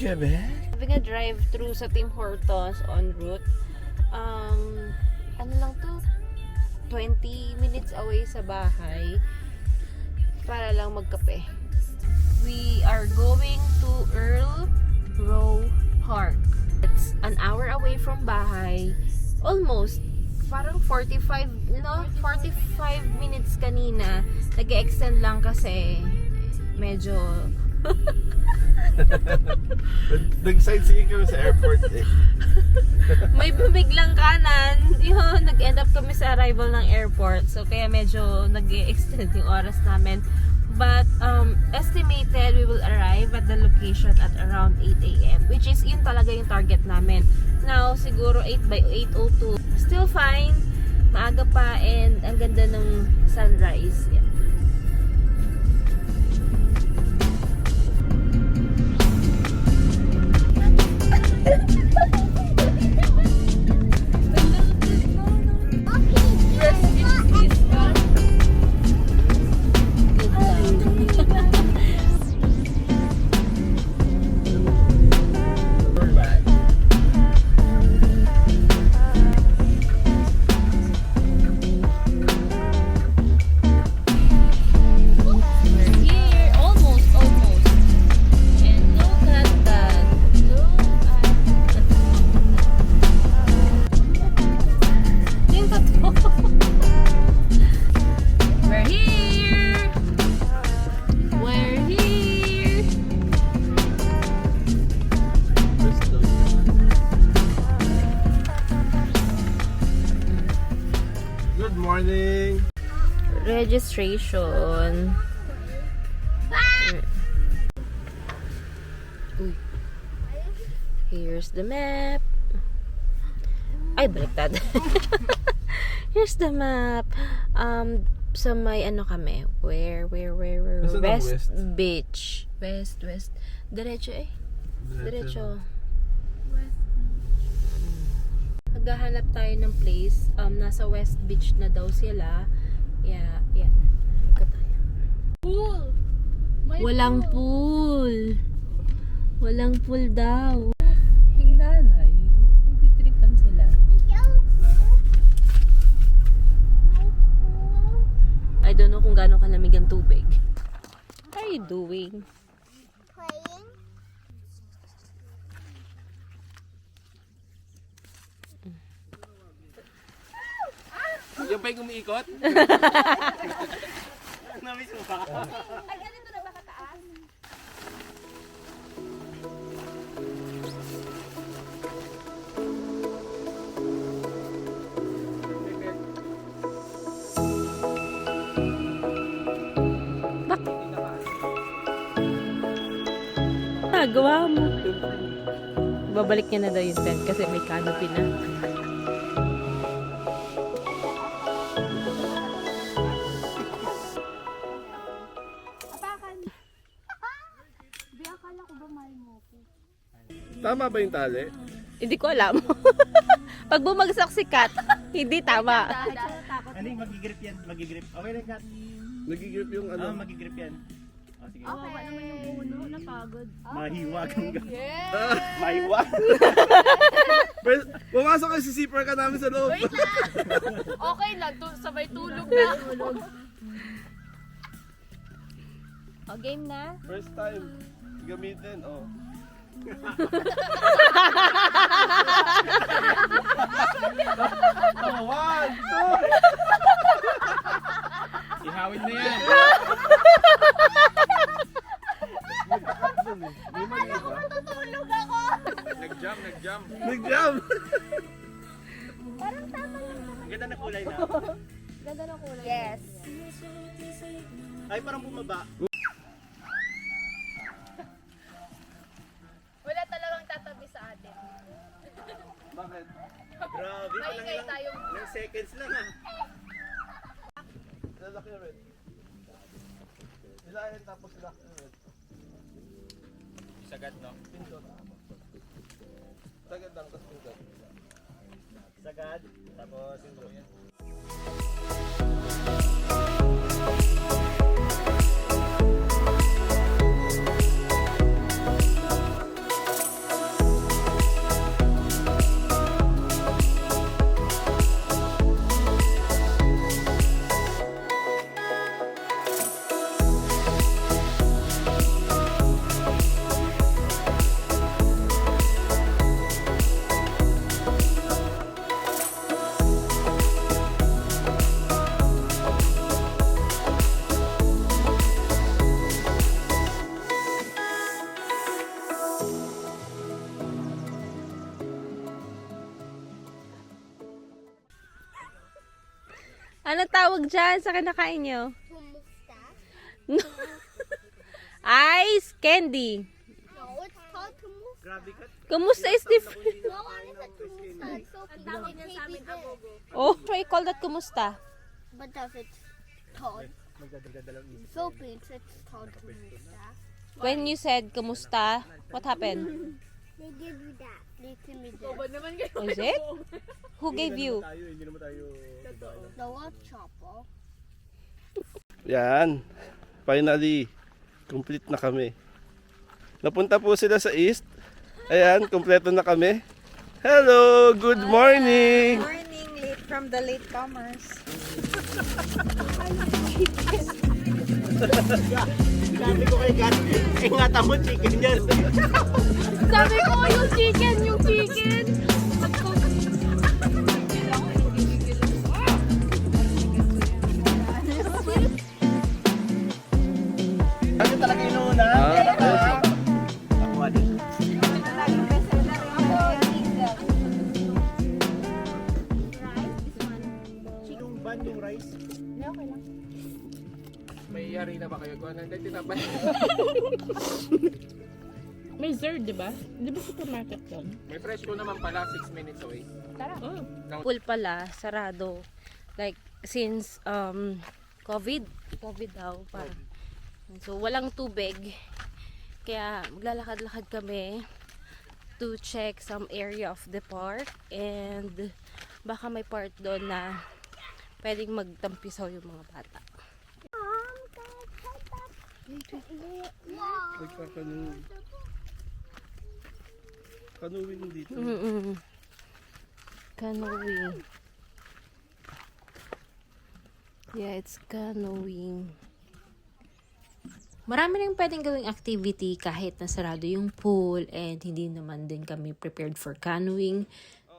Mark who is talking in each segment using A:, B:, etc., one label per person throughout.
A: Quebec?
B: Having a drive-through sa Tim Hortons en route. Ano lang to? 20 minutes away sa bahay. Para lang magkape. We are going to Earl Rowe Park. It's an hour away from bahay. Almost. Parang 45 minutes kanina. Nag-extend lang kasi medyo
A: Nag-sightseeing kami sa airport eh.
B: may bumiglang kanan. Yun, nag-end up kami sa arrival ng airport. So, kaya medyo nag-extend yung oras namin. But, estimated we will arrive at the location at around 8 a.m. Which is, yun talaga yung target namin. Now, siguro 8:02. Still fine. Maaga pa and ang ganda ng sunrise. Yeah. Registration. Uy. Here's the map. Ay, baliktad. Here's the map. So may ano kami. Where? West Beach. West. Diretso eh. Diretso. Maghahanap tayo ng place. Nasa West Beach na daw sila. Yeah. Ika tayo.
C: Pool!
B: Walang pool. Walang pool daw.
C: Yung nanay, nagtitripan sila.
B: I don't know kung gaano kalamig ang tubig. What are you doing?
D: Playing.
A: Yung pa yung umiikot? Namiss mo ba?
D: Ay, ganito na ba kataas?
B: Gawa mo. Babalik niya na daw yung tent kasi may canopy na.
A: Tama ba yung tali?
B: Hindi ko alam. Pag bumagsak si Kat, hindi tama.
E: Ano yung magigrip yan? Magigrip. Okay lang, Kat.
A: Nagigrip yung ano?
E: Magigrip yan. O, sige.
C: Kawawa naman yung uno, napagod.
E: Mahiwag ang Mahiwag.
A: Pero, pumasok kayo, sisipar ka namin sa loob.
C: Okay lang, sabay tulog na.
B: O, game na?
A: First time. Gamitin, oh. Oh, one, two.
E: Ihawin na yan.
D: Tutulog ako.
A: Nag-jump.
D: Parang tama lang.
E: Ang ganda na kulay na.
D: Ganda ng kulay. Yes.
E: Ay, parang bumaba.
C: Wala talagang tatabi sa atin.
A: Bakit?
E: Grabe,
C: Maingay tayong...
E: ilang seconds lang ah.
A: Lalaki rin. Hilahin tapos lalaki rin.
E: Sagad, no?
A: Pindot. Sagad lang, tapos pindot.
E: Sagad, tapos yung
B: Ano tawag dyan sa kinakain nyo?
D: Kumusta?
B: Ice candy.
D: No, it's called kumusta.
E: Grabe ka.
B: Kumusta is different.
D: No one is a kumusta. It's so cute. It's baby there.
B: Oh, try call that kumusta.
D: But does it called Philippines? It's called kumusta.
B: When you said kumusta, what happened?
D: They give you that. They give me that.
B: Is it? Who gave you?
E: Hindi naman tayo.
D: The what chopper?
A: Yan. Finally, complete na kami. Napunta po sila sa east. Ayan, kompleto na kami. Hello, good morning.
F: Morning, late from the latecomers.
E: Sabi ko kay Kat, ingatan mo chicken yan.
C: Sabi ko yung chicken.
E: Ano talaga inuuna? Ako din. Yung ban yung rice?
G: May harina ba kayo? Kung ano, tinapay.
B: May Zerd, di ba? Di ba supermarket doon?
G: May fresh ko naman pala, 6 minutes away.
B: Pool pala, sarado. Like, since COVID daw. Parang. So, walang tubig. Kaya, maglalakad-lakad kami to check some area of the park. And, baka may part doon na pwedeng magtampisaw yung mga bata.
A: Kanuwing dito.
B: Canoeing. Yeah, it's canoeing. Marami nang pwedeng gawing activity kahit nasarado yung pool and hindi naman din kami prepared for canoeing.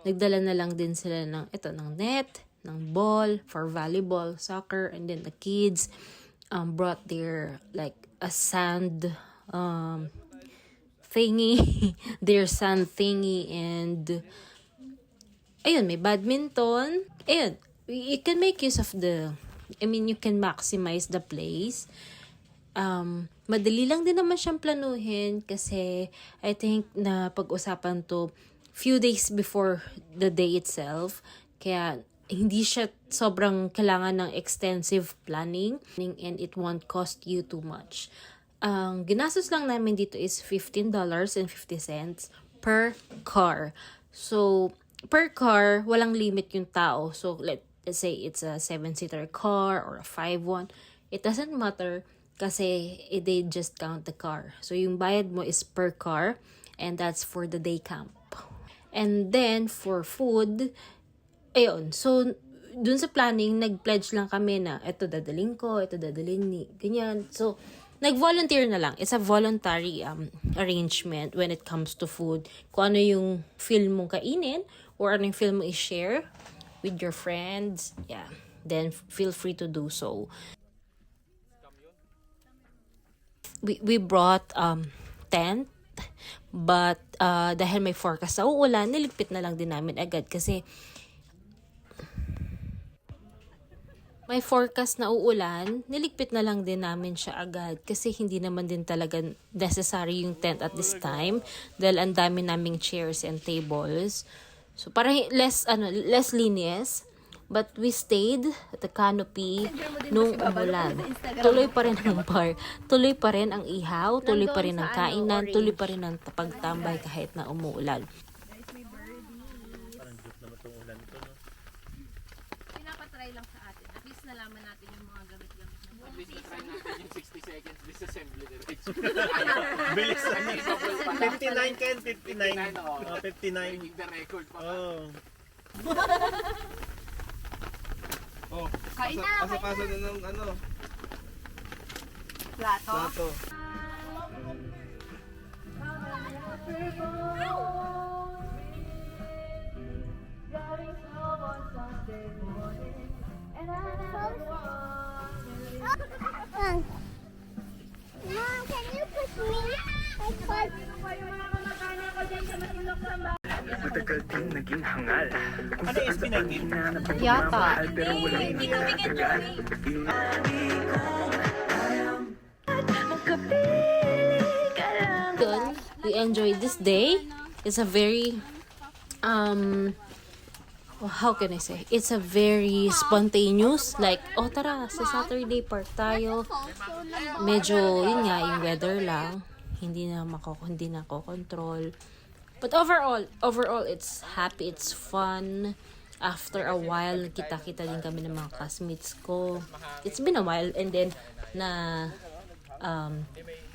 B: Nagdala na lang din sila ng net, ng ball for volleyball, soccer, and then the kids brought their like a sand thingy, their sand thingy, and ayun, may badminton. Ayun, you can make use of you can maximize the place. Madali lang din naman siyang planuhin kasi I think na pag-usapan to few days before the day itself. Kaya hindi siya sobrang kailangan ng extensive planning and it won't cost you too much. Ang ginastos lang namin dito is $15.50 per car. So, per car, walang limit yung tao. So, let's say it's a 7-seater car or a 5-1. It doesn't matter kasi they just count the car. So, yung bayad mo is per car and that's for the day camp. And then, for food, ayun. So, dun sa planning, nag-pledge lang kami na ito dadalhin ko, ito dadalhin ni, ganyan. So, nag-volunteer na lang. It's a voluntary arrangement when it comes to food. Kung ano yung feel mong kainin or ano yung feel mo i-share with your friends, yeah, then feel free to do so. We brought tent, but dahil may forecast sa uulan, niligpit na lang din namin agad kasi may forecast na uulan, niligpit na lang din namin siya agad kasi hindi naman din talaga necessary yung tent at this time dahil ang dami naming chairs and tables. So parang less linis, but we stayed at the canopy nung umulan. Tuloy pa rin ang bar, tuloy pa rin ang ihaw, tuloy pa rin ang kainan, tuloy pa rin ang pagtambay kahit na umuulan.
C: Pinapatry lang sa atin. At least nalaman natin yung mga gamit-gamit na
G: At least na-try natin yung 60 seconds disassembly diretso.
E: Bilis na niya. 59 Ken, 59. 59.
G: Breaking the record pa.
A: Oh,
C: Kain na,
A: pasa na ng ano.
C: plato.
A: Plato.
D: Mom, can you push me?
E: Ano yung SB19?
C: Yata.
B: Hindi ko bigyan Joey. Good. We enjoyed this day. It's a very how can I say? It's a very spontaneous, like, oh tara, sa Saturday park tayo. Medyo, yun nga, yung weather lang. Hindi na ako control. But overall, it's happy, it's fun. After a while, kita-kita din kami ng mga classmates ko. It's been a while, and then,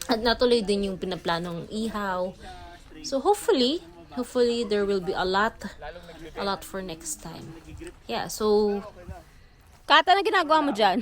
B: at natuloy din yung pinaplanong ihaw. So, hopefully, there will be a lot for next time. Yeah, so, Kata, na ginagawa mo dyan?